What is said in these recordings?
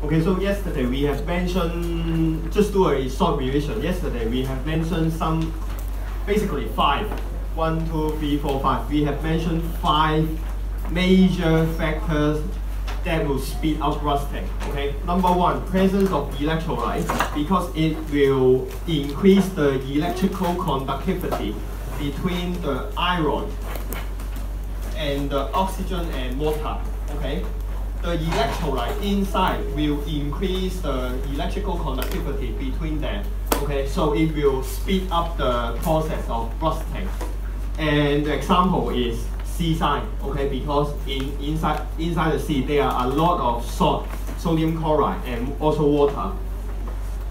Okay, so yesterday we have mentioned, just do a short revision. Yesterday we have mentioned basically 5. 1, 2, 3, 4, 5. We have mentioned 5 major factors that will speed up rusting. Okay, number 1, presence of electrolyte, because it will increase the electrical conductivity between the iron and the oxygen and water. Okay, the electrolyte inside will increase the electrical conductivity between them. Okay, so it will speed up the process of rusting. And the example is seaside. Okay, because inside the sea there are a lot of salt, sodium chloride, and also water.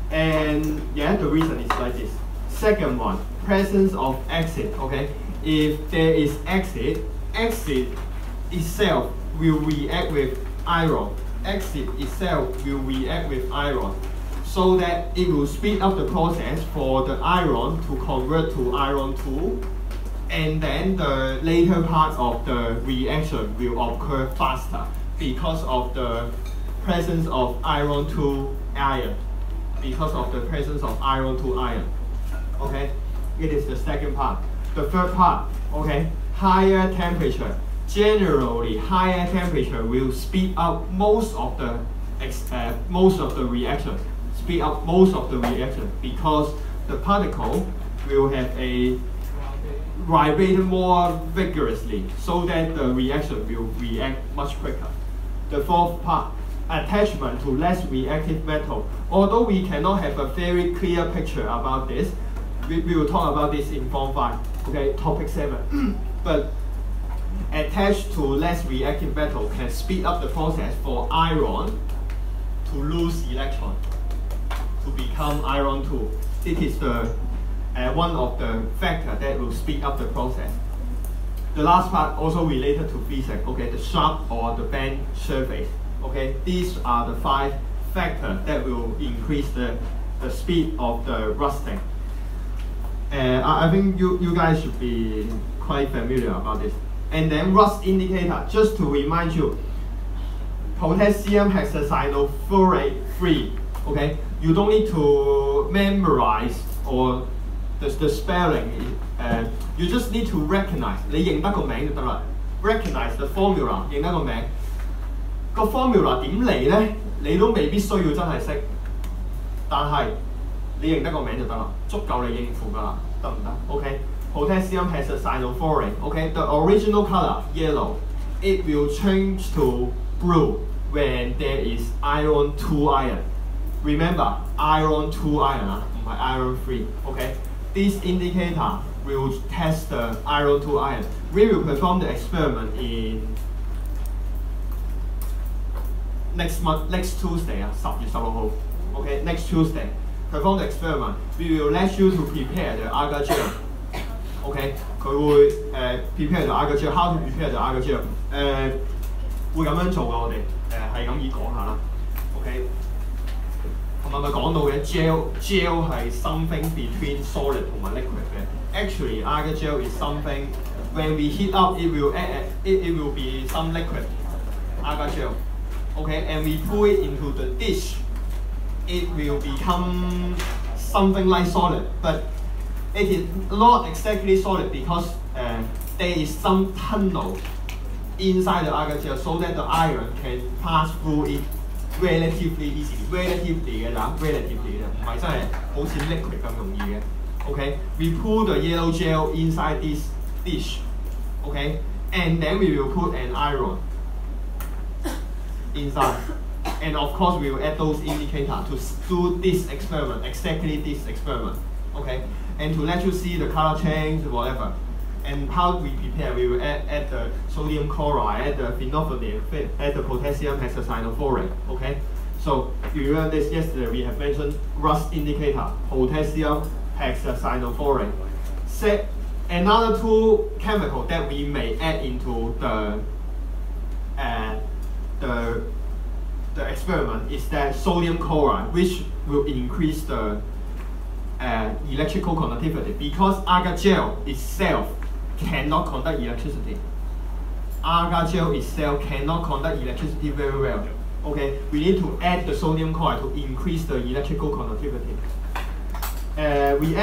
And yeah, the reason is like this. Second one, presence of acid. Okay, if there is acid itself will react with iron. Acid itself will react with iron, so that it will speed up the process for the iron to convert to iron 2, and then the later part of the reaction will occur faster because of the presence of iron 2 iron. Because of the presence of iron 2 iron. Okay, it is the second part. The third part, okay, higher temperature. Generally, higher temperature will speed up most of the reaction. Speed up most of the reaction because the particle will have a vibrate more vigorously, so that the reaction will react much quicker. The fourth part, attachment to less reactive metal. Although we cannot have a very clear picture about this, we will talk about this in Form 5, okay, topic 7. But attached to less reactive metal can speed up the process for iron to lose electron, to become iron 2. This is the one of the factors that will speed up the process. The last part also related to physics, okay, the sharp or the bent surface. Okay, these are the 5 factors that will increase the speed of the rusting. I think you guys should be quite familiar about this. And then rust indicator, just to remind you, potassium hexacyanofurate free. Okay, you don't need to memorize or the spelling. You just need to recognize. 你認得個名就得啦。Recognize the formula， 認得個名。個 formula 點嚟咧？你都未必需要真係識，但係你認得個名就得啦，足夠你應付㗎啦，得唔得 ？OK。Potassium hexacyanofurate. Okay, the original color yellow. It will change to blue when there is iron 2 iron. Remember, iron 2 iron, not iron 3. Okay, this indicator will test the iron 2 iron. We will perform the experiment in next Tuesday, 10月16號. Okay, next Tuesday. Perform the experiment. We will let you to prepare the agar gel. Okay, 佢會prepare 就 agar gel，how to prepare 就 agar gel。會咁樣做嘅，我哋係咁意講下啦。OK， 同埋咪講到嘅 gel 係 something between solid 同埋 liquid 嘅。Actually, agar gel is something when we heat up, it will be some liquid agar gel. Okay, and we pour it into the dish, it will become something like solid, but it is not exactly solid because there is some tunnel inside the agar gel, so that the iron can pass through it relatively easily. Relatively 嘅咋 ，relatively 嘅，唔係真係好似 liquid 咁容易嘅。Okay, we pour the yellow gel inside this dish. Okay, and then we will put an iron inside. And of course, we will add those indicators to do this experiment, exactly this experiment. Okay, and to let you see the color change, whatever. And how we prepare, we will add the sodium chloride, add the phenolphthalein, add the potassium hexacyanofurate. Okay, so you remember this yesterday, we have mentioned rust indicator, potassium hexacyanofurate. Another 2 chemicals that we may add into the experiment is that sodium chloride, which will increase the electrical conductivity, because agar gel itself cannot conduct electricity. Agar gel itself cannot conduct electricity very well. Okay, we need to add the sodium chloride to increase the electrical conductivity. We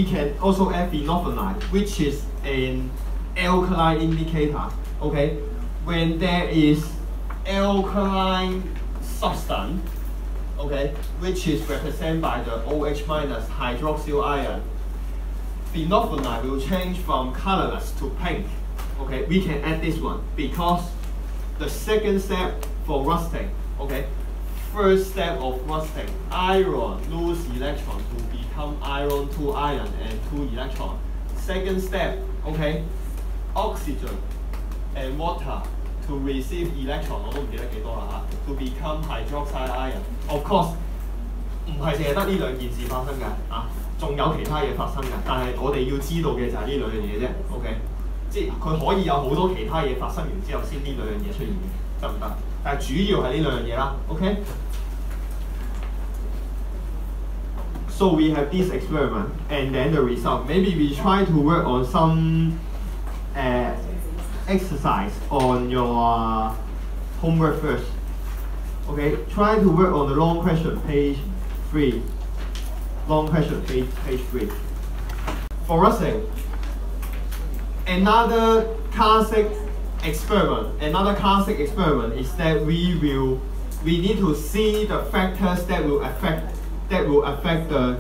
can also add phenolphthalein, which is an alkaline indicator. Okay, when there is alkaline substance, okay, which is represented by the OH minus hydroxyl ion, phenolphthalein will change from colorless to pink. Okay, we can add this one because the second step for rusting. Okay, first step of rusting, iron lose electron to become iron 2 ion and 2 electron. Second step, okay, oxygen and water to receive electron， 我都唔記得幾多啦嚇 ，to become hydroxide ion。Of course， 唔係淨係得呢兩件事發生㗎啊，仲有其他嘢發生㗎。但係我哋要知道嘅就係呢兩樣嘢啫。OK， 即係佢可以有好多其他嘢發生完之後先呢兩樣嘢出現嘅，得唔得？但係主要係呢兩樣嘢啦。OK。So we have this experiment and then the result. Maybe we try to work on some exercise on your homework first. Okay, try to work on the long question, page 3. Long question, page 3. For rusting, another classic experiment is that we need to see the factors that will affect the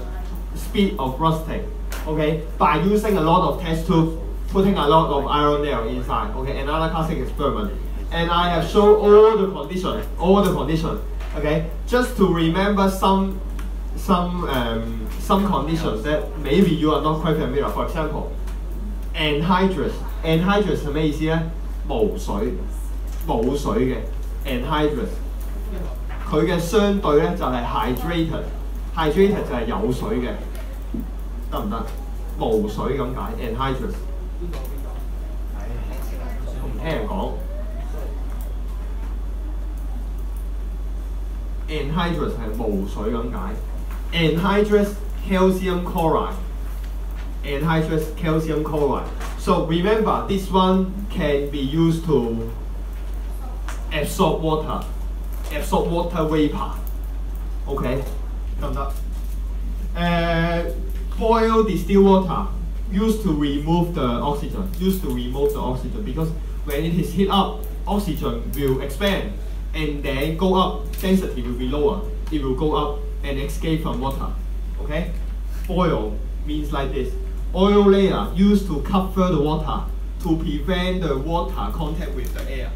speed of rusting. Okay, by using a lot of test tubes, putting a lot of iron nail inside. Okay, another classic experiment. And I have shown all the conditions. Okay, just to remember some conditions that maybe you are not quite familiar. For example, anhydrous 係咩意思咧？無水嘅 anhydrous， 佢嘅相對咧就係 hydrated 就係有水嘅，得唔得？無水咁解 anhydrous。唔聽人講 anhydrous 係無水咁解 ，anhydrous calcium chloride。So remember, this one can be used to absorb water vapor. Okay, 得唔得？boiled distilled water used to remove the oxygen. Because when it is heat up, oxygen will expand and then go up. Density will be lower. It will go up and escape from water. Okay, boil means like this. Oil layer used to cover the water to prevent the water contact with the air.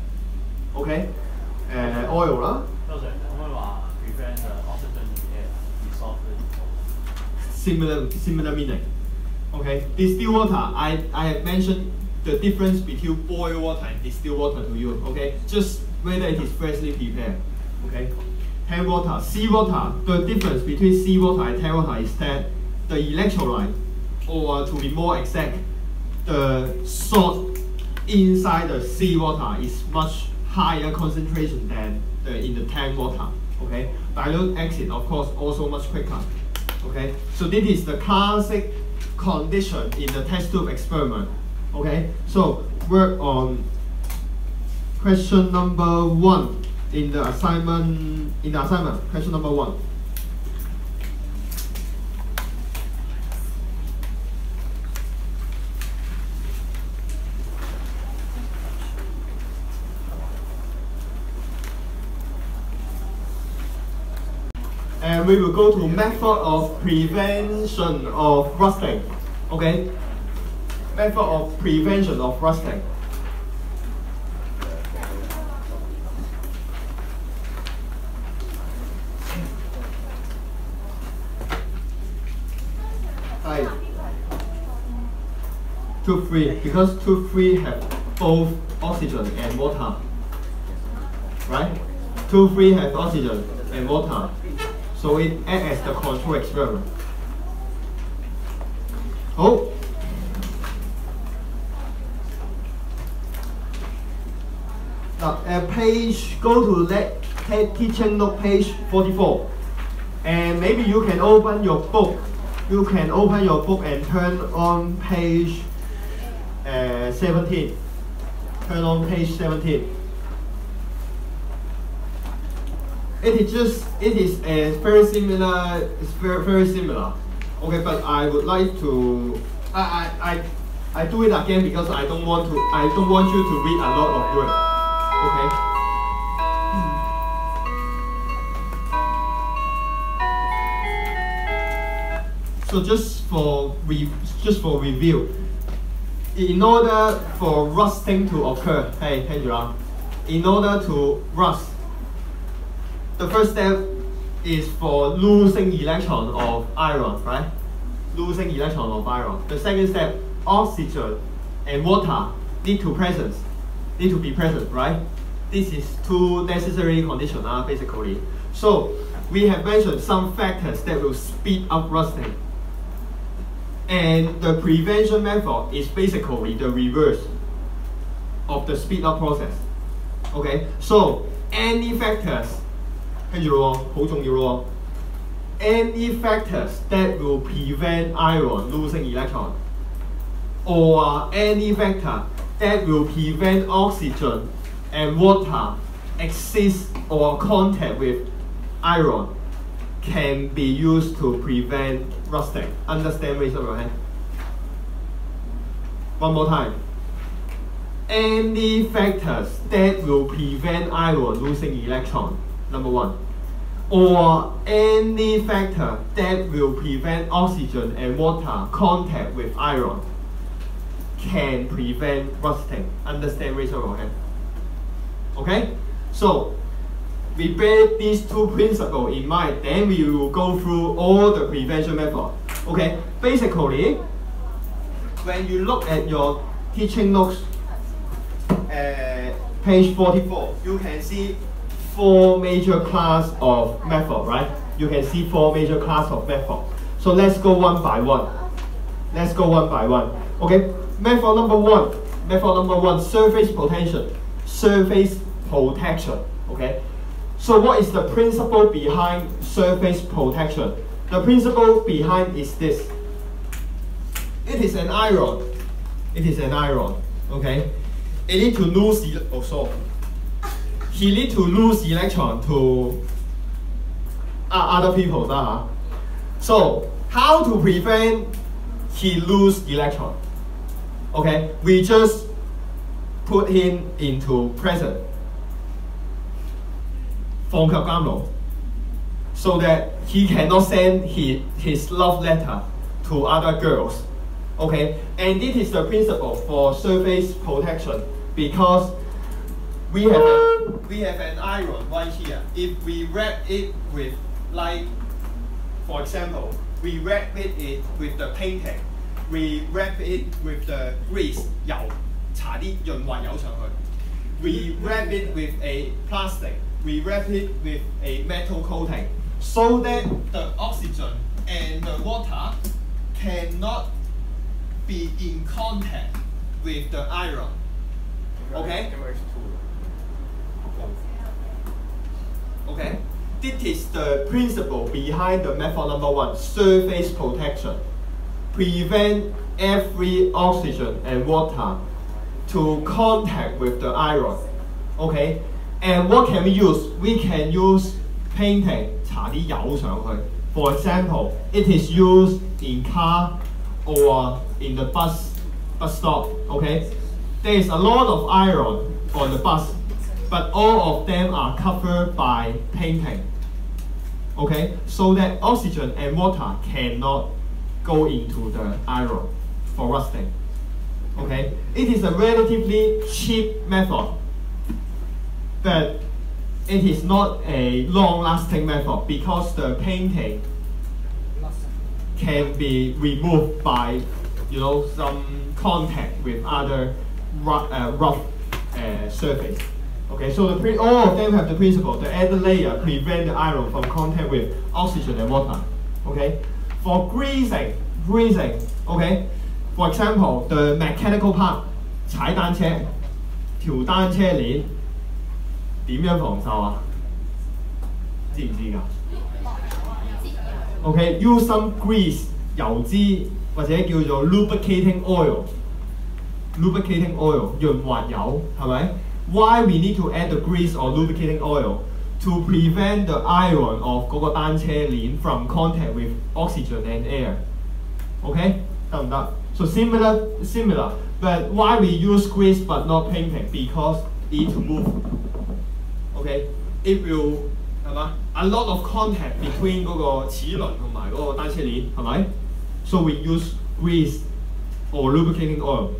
Okay, oil 啦。可唔可以話 prevent the oxygen in the air dissolve? Similar meaning. Okay, distilled water. I have mentioned the difference between boiled water and distilled water to you. Okay, just whether it is freshly prepared. Okay, tap water, seawater. The difference between seawater and tap water is that the electrolyte, or to be more exact, the salt inside the seawater is much higher concentration than in the tank water. Okay, dilute exit of course also much quicker. Okay, so this is the classic condition in the test tube experiment. Okay, so work on question number 1 in the assignment. Question number 1. And we will go to method of prevention of rusting. Okay, method of prevention of rusting. Hi. 2,3 because 2,3 have both oxygen and water, right? 2,3 have oxygen and water. So it acts as the control experiment. Oh, now go to teaching note page 44, and maybe you can open your book. You can open your book and turn on page 17. Turn on page 17. it is very similar. It's very similar. Okay, but I would like to I do it again because I don't want you to read a lot of words. Okay. So just for review, in order for rusting to occur, in order to rust, the first step is for losing electron of iron, right? Losing electron of iron. The second step, oxygen and water need to be present, right? This is two necessary conditions, basically. So we have mentioned some factors that will speed up rusting. And the prevention method is basically the reverse of the speed up process. Okay, so any factors, any factors that will prevent iron losing electron, or any factor that will prevent oxygen and water exist or contact with iron can be used to prevent rusting. Understand? Raise up your hand. One more time. Any factors that will prevent iron losing electron, number one. Or any factor that will prevent oxygen and water contact with iron can prevent rusting. Understand? Raise up your hand. Okay? So, we bear these two principles in mind, then we will go through all the prevention methods. Okay, basically, when you look at your teaching notes, page 44, you can see four major class of method, right? You can see four major class of method. So let's go one by one. Okay, method number one, surface protection. Okay. So what is the principle behind surface protection? The principle behind is this. It is an iron. Okay. It need to lose he need to lose electron to other people. So how to prevent he lose electron? Okay, we just put him into present. So that he cannot send his love letter to other girls. Okay, and this is the principle for surface protection, because we have an iron right here. If we wrap it with, like, for example, we wrap it with the painting, we wrap it with the grease 油，搽啲潤滑油上去。We wrap it with a plastic. We wrap it with a metal coating so that the oxygen and the water cannot be in contact with the iron. Okay? Okay? This is the principle behind the method number one, surface protection. Prevent every oxygen and water to contact with the iron. Okay? And what can we use? We can use painting, 搽啲油上去. For example, it is used in car or in the bus stop. Okay, there is a lot of iron on the bus, but all of them are covered by painting. Okay, so that oxygen and water cannot go into the iron for rusting. Okay, it is a relatively cheap method, but it is not a long-lasting method because the painting can be removed by, some contact with other rough surface. Okay, so all of them have the principle. The outer layer prevent the iron from contact with oxygen and water. Okay, for greasing. Okay, for example, the mechanical part， 踩單車，條單車鏈點樣防鏽啊？知唔知㗎 ？Okay, use some grease 油脂或者叫做 lubricating oil 潤滑油係咪？Why we need to add the grease or lubricating oil? to prevent the iron of 嗰個單車鏈 from contact with oxygen and air. Okay? 得唔得？ So similar, but why we use grease but not painting? Because it need to move. Okay? It will 係嘛 a lot of contact between 嗰個齒輪同埋嗰個單車鏈係咪 ？So we use grease or lubricating oil.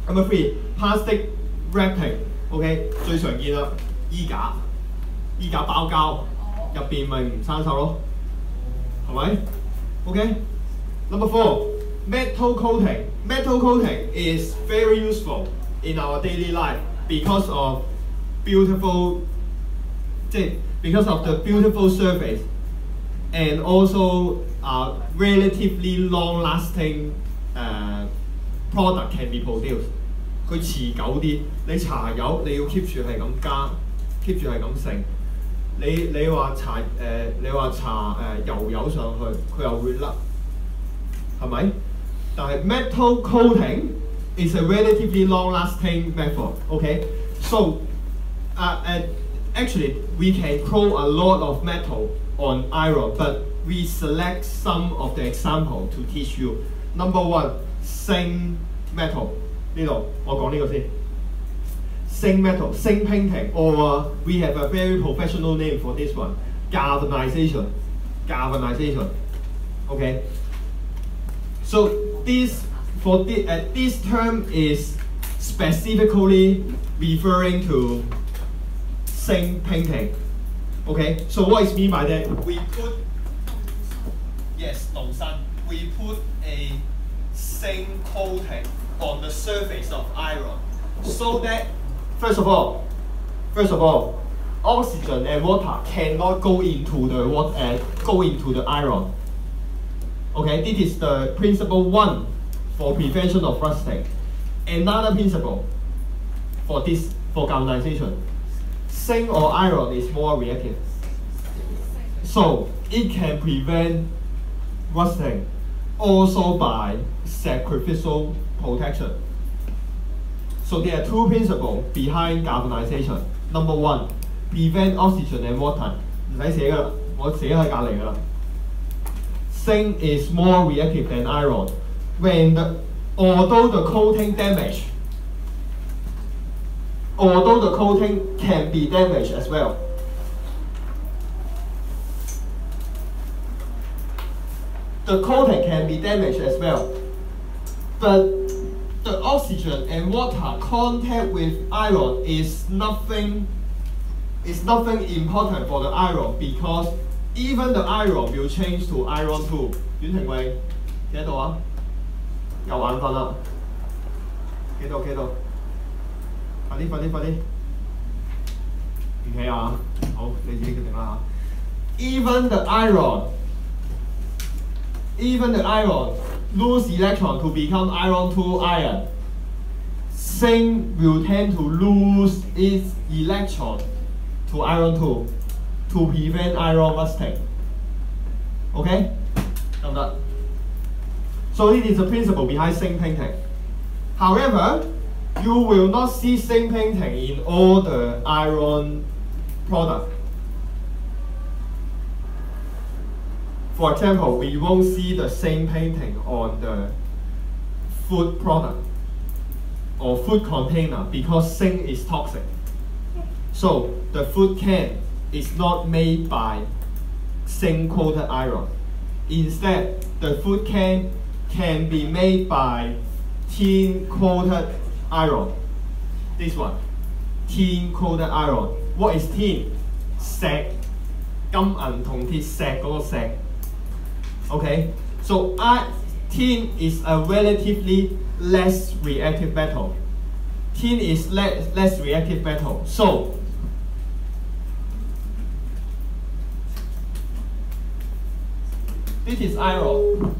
Number 3, plastic wrapping. OK， 最常見啦，衣架包膠入邊咪唔生鏽咯，係咪 ？OK。Number 4, metal coating. Metal coating is very useful in our daily life because of because of the beautiful surface and also relatively long-lasting product can be produced. 佢持久啲，你搽油你要 keep 住係咁加 ，keep 住係咁剩。你話搽油上去，佢又會甩，係咪？但係 metal coating is a relatively long-lasting method. Okay, so actually we can coat a lot of metal on iron, but we select some of the example to teach you. Number 1, zinc metal. 呢度我講呢個先。Zinc metal, zinc painting, or we have a very professional name for this one, galvanization. Okay. So this term is specifically referring to zinc painting. Okay. So what is mean by that? We put we put a zinc coating on the surface of iron, so that first of all, oxygen and water cannot go into the iron. Okay, this is the principle 1 for prevention of rusting. Another principle for galvanization, zinc or iron is more reactive, so it can prevent rusting also by sacrificial protection. So there are 2 principles behind galvanization. Number 1, prevent oxygen and water. 唔使寫㗎啦，我寫喺隔離㗎啦。Zinc is more reactive than iron. Although the coating can be damaged as well. The coating can be damaged as well, but the oxygen and water contact with iron is nothing important for the iron, because even the iron will change to iron 2. 阮廷偉企喺度啊，又眼瞓啦，企度，快啲，唔企啊，好，你自己決定啦嚇。Even the iron lose electron to become iron 2 iron, zinc will tend to lose its electron to iron 2 to prevent iron rusting. Okay? So this is the principle behind zinc painting. However, you will not see zinc painting in all the iron products. For example, we won't see the zinc painting on the food product or food container because zinc is toxic. So the food can is not made by zinc coated iron. Instead, the food can be made by tin coated iron. This one, tin coated iron. What is tin? 石，金銀銅鐵石嗰個石。Okay, so tin is a relatively less reactive metal. Tin is less reactive metal. So this is iron,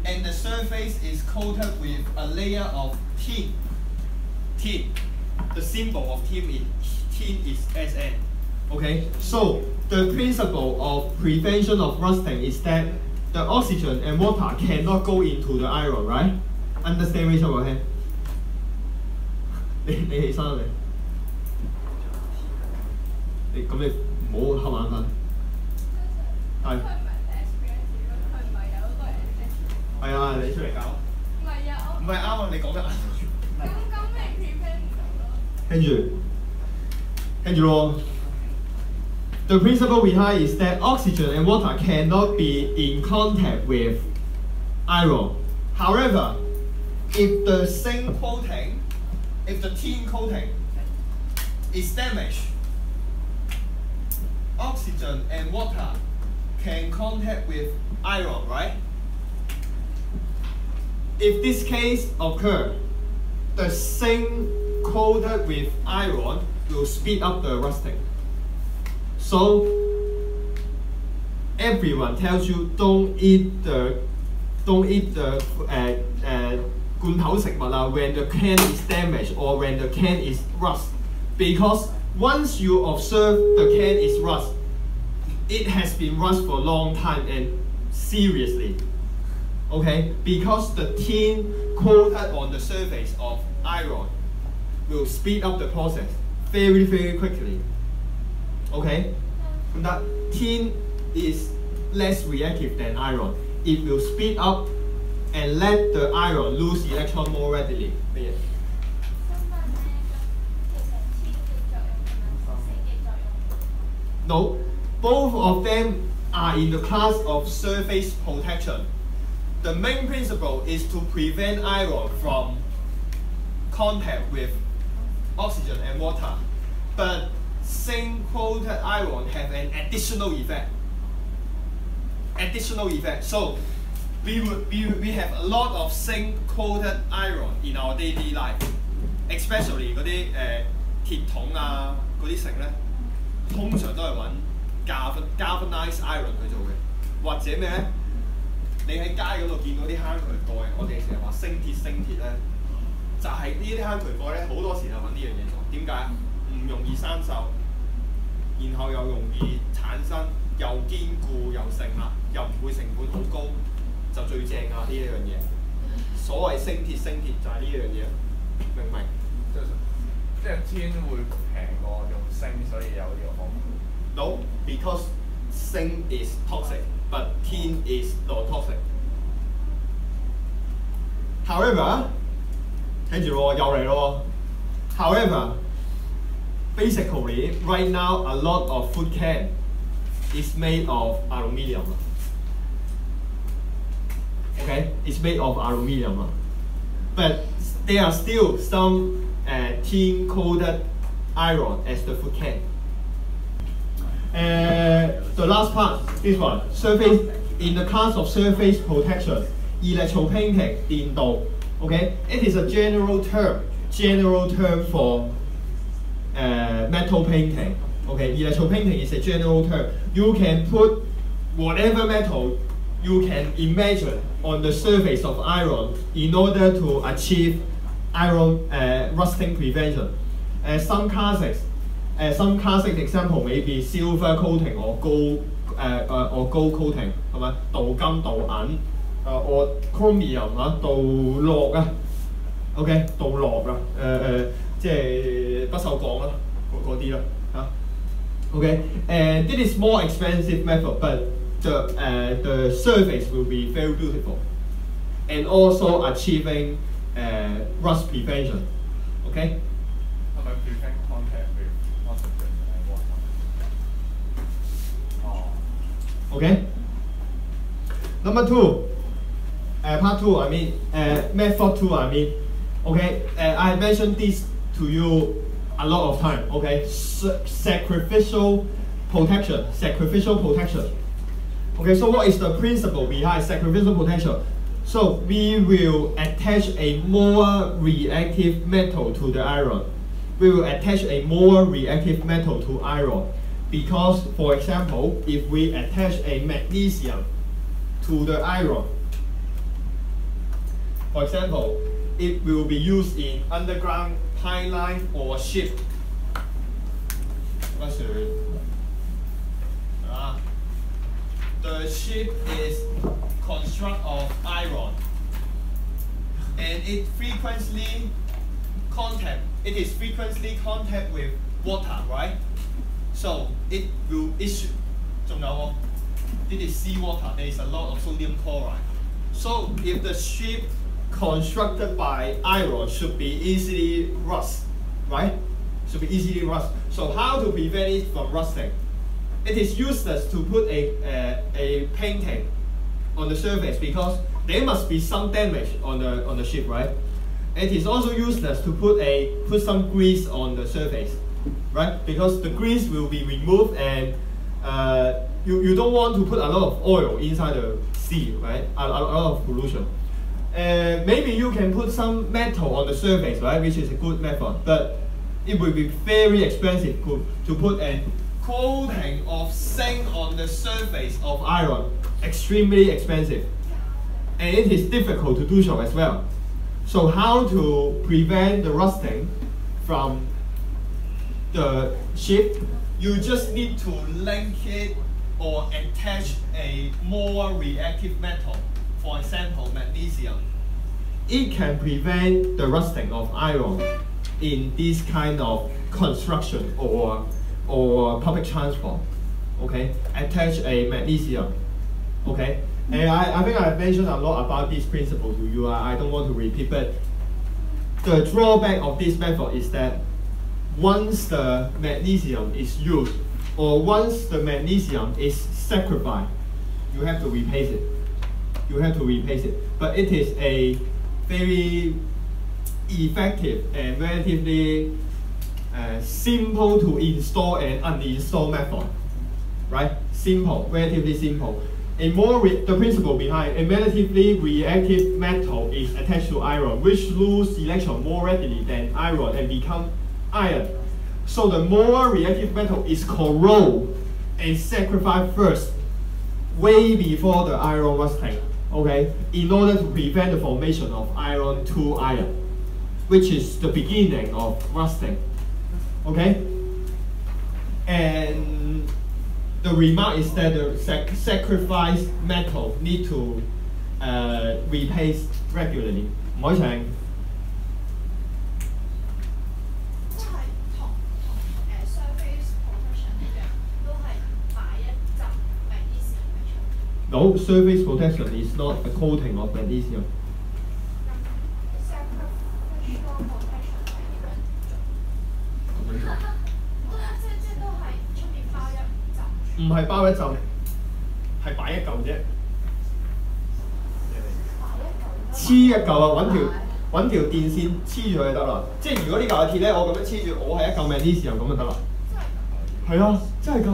and the surface is coated with a layer of tin. The symbol of tin is Sn. Okay, so the principle of prevention of rusting is that the oxygen and water cannot go into the iron, right? Understand raise your hand. 你起身啦你。咁你唔唔好瞌眼瞓。係。係啊，你出嚟教。唔係啊，唔係啱啊，你講得啱。咁咪 prevent 唔到咯。跟住咯。The principle behind is that oxygen and water cannot be in contact with iron. However, if the zinc coating, if the tin coating is damaged, oxygen and water can contact with iron, right? If this case occurs, the zinc coated with iron will speed up the rusting. So everyone tells you don't eat the 罐頭食物啊 when the can is damaged or when the can is rust, because once you observe the can is rust, it has been rust for a long time and seriously. Okay, because the tin coated on the surface of iron will speed up the process very quickly. Okay, that tin is less reactive than iron. It will speed up and let the iron lose electron more readily. No, both of them are in the class of surface protection. The main principle is to prevent iron from contact with oxygen and water, but zinc-coated iron have an additional effect. So we have a lot of zinc-coated iron in our daily life, especially 嗰啲鐵桶啊嗰啲成咧，通常都係揾 galvanized iron 去做嘅，或者咩咧？你喺街嗰度見到啲坑渠蓋，我哋成日話星鐵咧，就係呢啲坑渠蓋咧，好多時就揾呢樣嘢做。點解？唔容易生鏽，然後又容易產生，又堅固又成啦，又唔會成本好高，就最正㗎呢一樣嘢。所謂星鐵就係呢樣嘢，明唔明？即係天會平過用鋅，所以有呢個方法。No, because zinc is toxic, but tin is not toxic. However, 聽住喎，又嚟咯。However, basically, right now a lot of food can is made of aluminium. Okay, it's made of aluminium, but there are still some tin-coated iron as the food can. The last part, this one, surface in the class of surface protection, electropainting, 電鍍. Okay, it is a general term for metal painting. Okay, electropainting is a general term. You can put whatever metal you can imagine on the surface of iron in order to achieve iron rusting prevention. Some classic example may be silver coating or gold coating, 係咪？鍍金、鍍銀or chromium 啊，鍍鉻啊 ，OK， 鍍鉻啊，即係不鏽鋼啦，嗰啲啦嚇。Okay, and this is more expensive method, but the surface will be very beautiful, and also achieving rust prevention. Okay. 係咪 prevent contact with oxygen and water? Okay. Number two, part two. I mean, method two. I mean, okay. I mentioned this to you a lot of time. Okay, sacrificial protection. Okay, so what is the principle behind sacrificial protection? So we will attach a more reactive metal to the iron. We will attach a more reactive metal to iron because, for example, if we attach a magnesium to the iron, for example, it will be used in underground pipeline or ship. The ship is constructed of iron, and it is frequently contact with water, right? So it will issue. 仲有喎，呢啲 seawater, there is a lot of sodium chloride. So if the ship constructed by iron should be easily rust, right? Should be easily rust. So how to prevent it from rusting? It is useless to put a painting on the surface because there must be some damage on the ship, right? It is also useless to put some grease on the surface, right? Because the grease will be removed and you don't want to put a lot of oil inside the sea, right? A lot of pollution. Maybe you can put some metal on the surface, right? Which is a good method, but it will be very expensive to put a coating of zinc on the surface of iron. Extremely expensive. And it is difficult to do so as well. So how to prevent the rusting from the ship? You just need to link it or attach a more reactive metal, for example magnesium. It can prevent the rusting of iron in this kind of construction or public transport. Okay, attach a magnesium. Okay, and I think I've mentioned a lot about this principle to you. I don't want to repeat, but the drawback of this method is that once the magnesium is used or once the magnesium is sacrificed, you have to replace it. You have to replace it. But it is a very effective and relatively simple to install and uninstall method, right? Simple, relatively simple. The principle behind a relatively reactive metal is attached to iron, which lose electron more readily than iron and become iron. So the more reactive metal is corroded and sacrificed first, way before the iron rusting, okay, in order to prevent the formation of iron to iron, which is the beginning of rusting, okay? And the remark is that the sacrificed metal need to replace regularly. 唔可以請。即係同surface protection 一樣，都係擺一浸 magnesium 喺出面。No, surface protection is not a coating of magnesium. Sacrificial protection 係點樣做？即都係出面包一浸。唔係包一浸，係擺一嚿啫。黐一嚿啊！揾條電線黐住佢就得啦。即係如果呢嚿係鐵咧，我咁樣黐住，我係一嚿 magnesium 咁就得啦。係啊，真係㗎，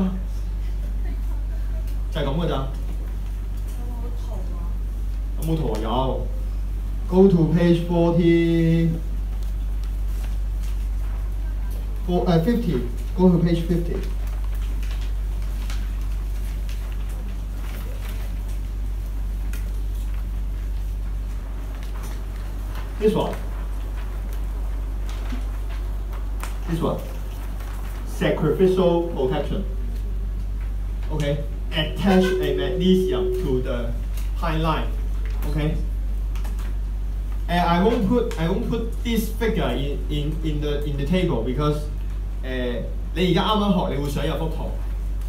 就係咁㗎咋。有冇圖啊？有。Go to page 40. 50. Go to page 50. This one. This one. Sacrificial protection. Okay. Attach a magnesium to the high line. Okay. And I won't put this figure in the table because 你而家啱啱學，你會想有幅圖，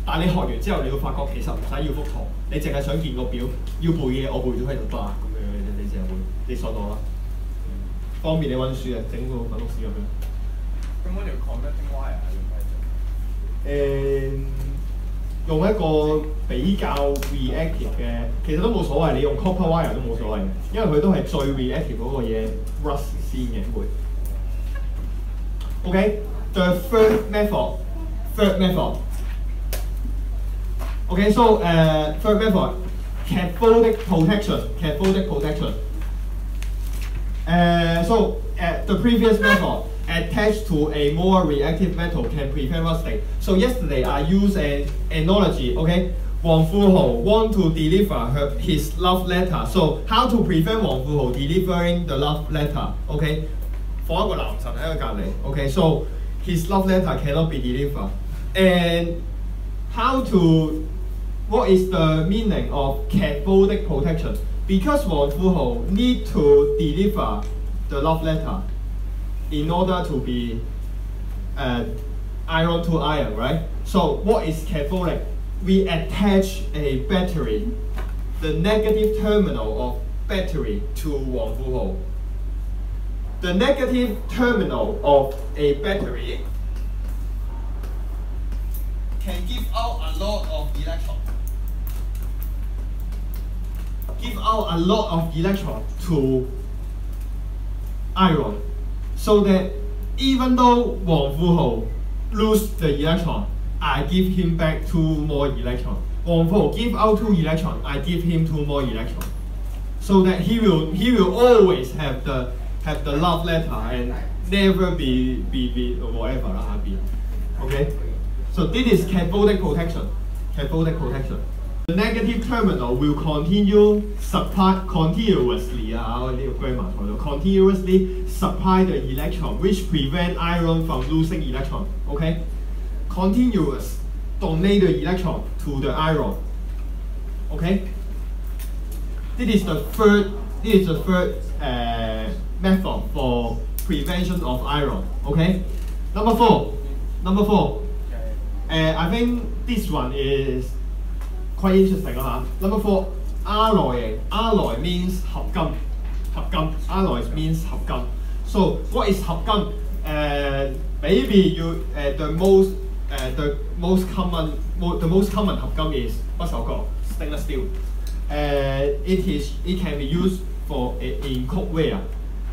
但係你學完之後，你會發覺其實唔使要幅圖，你淨係想見個表，要背嘅嘢我背咗喺度得啦，咁樣你淨係會，你信我啦，方便你温書啊，整個粉碌屎咁樣。咁嗰條 conducting wire 係用咩做？用一個比較 reactive 嘅，其實都冇所謂，你用 copper wire 都冇所謂嘅，因為佢都係最 reactive 嗰個嘢 rust 先嘅會。Okay, the third method. Okay, so third method, cathodic protection. The previous method attached to a more reactive metal can prevent rusting. So yesterday I used an analogy. Okay, Wang Fuhou want to deliver his love letter. So how to prevent Wang Fuhou delivering the love letter? Okay, 放一個男神喺佢隔離。Okay, so his love letter cannot be delivered. And what is the meaning of cathodic protection? Because Wang Fuhou need to deliver the love letter in order to be iron to iron, right? So what is cathodic? We attach a battery, the negative terminal of battery to 黃負號. The negative terminal of a battery can give out a lot of electrons. Give out a lot of electrons to iron, so that even though 黃負號 lose the electron, I give him back 2 more electrons. 黃負號 give out 2 electrons, I give him 2 more electrons, so that he will always have the love letter and never be whatever be. Okay, so this is cathodic protection. Cathodic protection. The negative terminal will continue supply continuously supply the electron, which prevent iron from losing electron. Okay, continuous donate the electron to the iron. Okay, this is the third method for prevention of iron. Okay, number four. I think this one is quite interesting. Number 4, alloying. Alloy means 合金. Alloy means 合金. So what is 合金? Maybe you the most common 合金 is 不鏽鋼 stainless steel. It can be used for in cookware.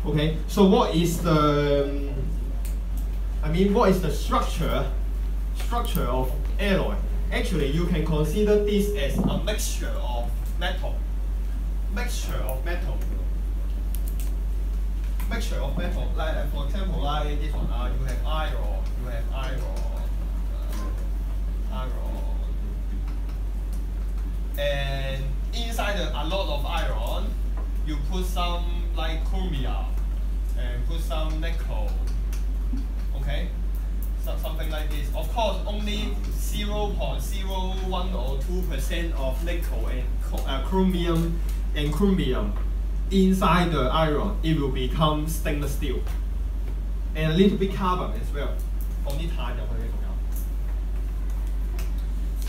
Okay. So what is the structure of alloy? Actually, you can consider this as a mixture of metal. Like for example, like this one, you have iron, and inside a lot of iron, you put some like chromium and put some nickel. Okay. Something like this. Of course, only 0.01 or 2% of nickel and chromium inside the iron. It will become stainless steel, and a little bit carbon as well.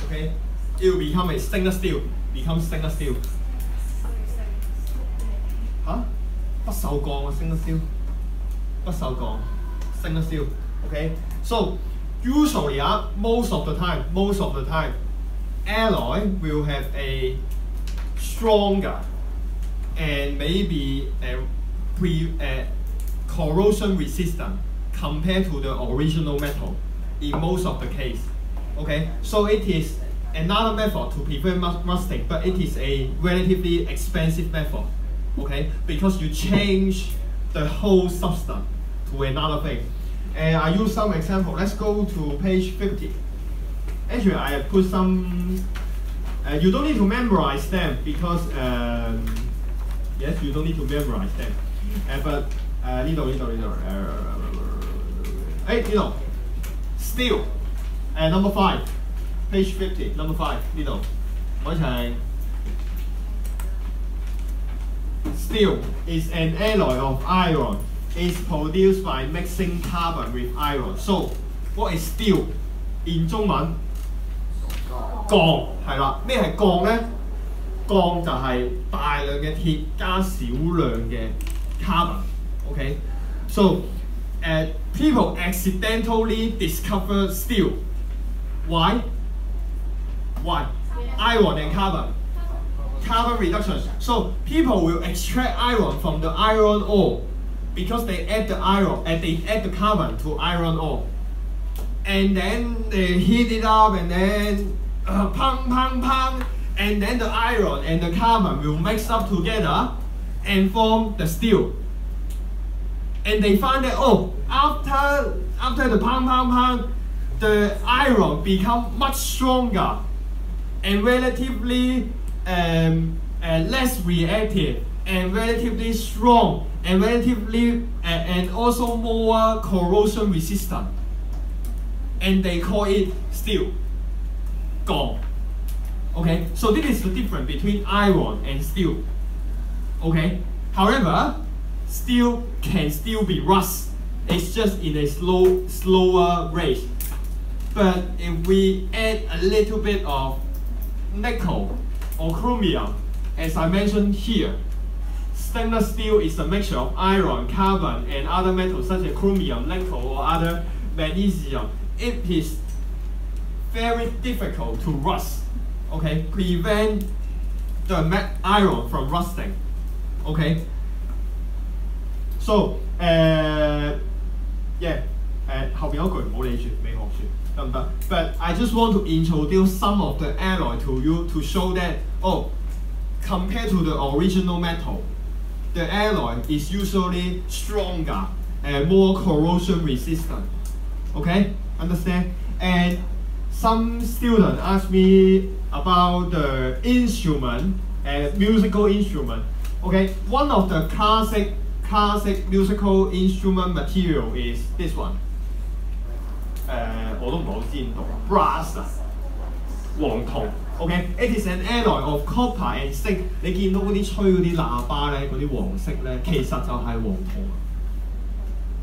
Okay, it will become a stainless steel. Stainless steel. Huh? 不鏽鋼 stainless steel. 不鏽鋼 stainless steel. Okay, so usually most of the time, alloy will have a stronger and maybe a corrosion resistant compared to the original metal in most of the case. Okay, so it is another method to prevent rusting, but it is a relatively expensive method. Okay, because you change the whole substance to another thing. I use some example. Let's go to page 50. Actually, I have put some. You don't need to memorize them because yes, you don't need to memorize them. But steel. Number 5, page 50. Number 5, steel is an alloy of iron. Is produced by mixing carbon with iron. So, what is steel? In 中文，鋼係啦。咩係鋼咧？鋼就係大量嘅鐵加少量嘅 carbon. Okay, so people accidentally discover steel. Why? Iron and carbon. Carbon reduction. So people will extract iron from the iron ore, because they add the iron and they add the carbon to iron ore, and then they heat it up and then pang, and then the iron and the carbon will mix up together and form the steel. And they find that after the pang, the iron become much stronger and relatively less reactive and relatively strong and relatively and also more corrosion resistant, and they call it steel. Gone. Okay, so this is the difference between iron and steel. Okay, however, steel can still be rust. It's just in a slower rate. But if we add a little bit of nickel or chromium, as I mentioned here, stainless steel is a mixture of iron, carbon, and other metals such as chromium, nickel, or other magnesium. It is very difficult to rust. Okay, prevent the iron from rusting. Okay. So yeah， 後邊嗰句唔好理住，未學住得唔得 ？But I just want to introduce some of the alloy to you to show that compared to the original metal, the alloy is usually stronger and more corrosion resistant. Okay, understand? And some students ask me about the instrument and musical instrument. Okay, one of the classic musical instrument material is this one. 我都唔係好知點讀 brass 啊，黃銅。Okay, it is an alloy of copper and zinc。你見到嗰啲吹嗰啲喇叭咧，嗰啲黃色咧，其實就係黃銅啊。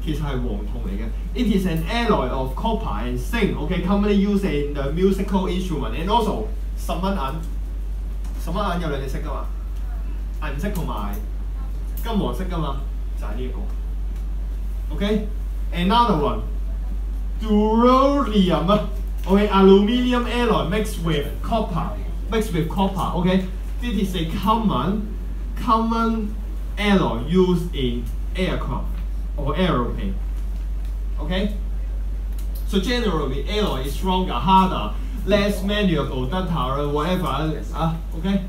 其實係黃銅嚟嘅。It is an alloy of copper and zinc. Okay, commonly used in the musical instrument and also 10蚊銀。10蚊銀有兩隻色㗎嘛，銀色同埋金黃色㗎嘛，就係呢一個。Okay, another one, durolium 啊。Okay, aluminium alloy mixed with copper. Okay, this is a common alloy used in aircraft or aeroplane. Okay, so generally alloy is stronger, harder, less malleable, ductile, whatever. Okay,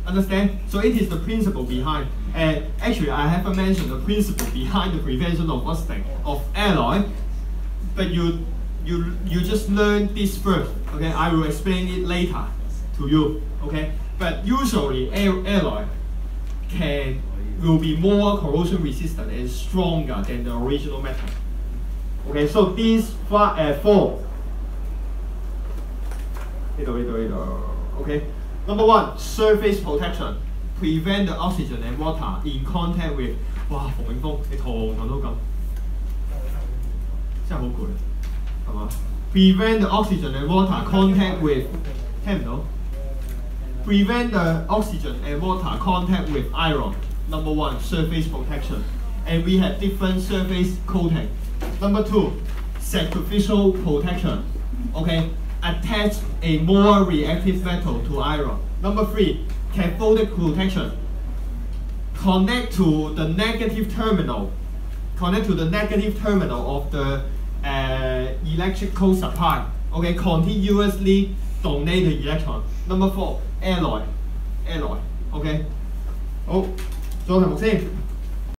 understand? So it is the principle behind. And actually, I haven't mentioned the principle behind the prevention of rusting of alloy, but you just learn this first. Okay, I will explain it later to you. Okay, but usually alloy will be more corrosion resistant and stronger than the original metal. Okay, so these four. Okay, number one, surface protection. Prevent the oxygen and water in contact with. 哇，馮永峰，你堂堂都咁，真係好攰。Prevent the oxygen and water contact with 聽唔到 Prevent the oxygen and water contact with iron. Number one, surface protection. And we have different surface coating. Number two, sacrificial protection. Okay, attach a more reactive metal to iron. Number three, cathodic protection. Connect to the negative terminal. Connect to the negative terminal of the electrical supply. Okay, continuously donate the electron. Number four, alloy. Okay. 好，做題目先。